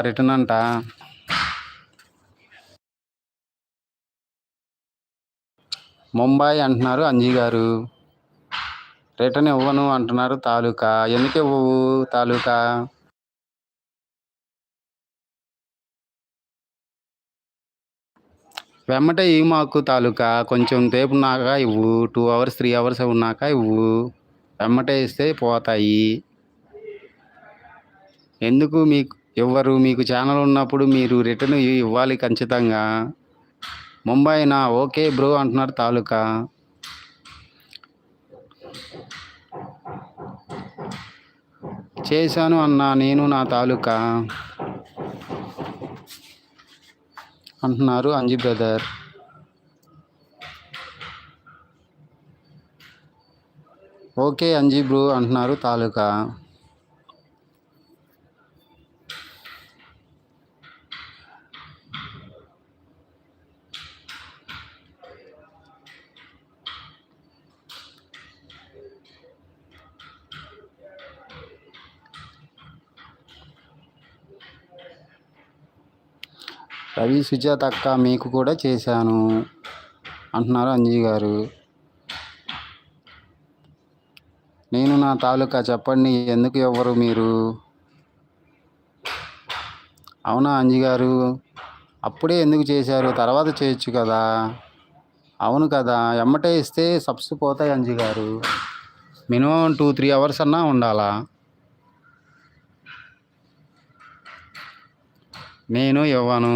Return అంట. ముంబై అంటున్నారు అంజీ గారు. రిటర్న్ ఇవ్వను అంటున్నారు తాలూకా. ఎందుకు ఇవ్వవు తాలూకా? వెమ్మటే ఇవి మాకు తాలూకా. కొంచెం సేపు ఉన్నాక ఇవ్వు. 2 hours 3 hours ఉన్నాక ఇవ్వు. వెమ్మటే ఇస్తే పోతాయి. ఎందుకు మీకు ఇవ్వరు? మీకు ఛానల్ ఉన్నప్పుడు మీరు రిటర్న్ ఇవ్వాలి ఖచ్చితంగా. ముంబైనా ఓకే బ్రో అంటున్నారు తాలూకా. చేశాను అన్నా నేను నా తాలూకా అంటున్నారు Anji brother. Okay Anji bro అంటున్నారు తాలూకా. రవి సుజాత అక్క మీకు కూడా చేశాను అంటున్నారు అంజీ గారు. నేను నా తాలూకా చెప్పండి, ఎందుకు ఇవ్వరు మీరు? అవునా అంజీ గారు, అప్పుడే ఎందుకు చేశారు? తర్వాత చేయొచ్చు కదా. అవును కదా, ఎమ్మటే ఇస్తే సబ్స్ పోతాయి అంజీ గారు. మినిమం 2-3 hours అన్నా ఉండాలా. నేను ఇవ్వను.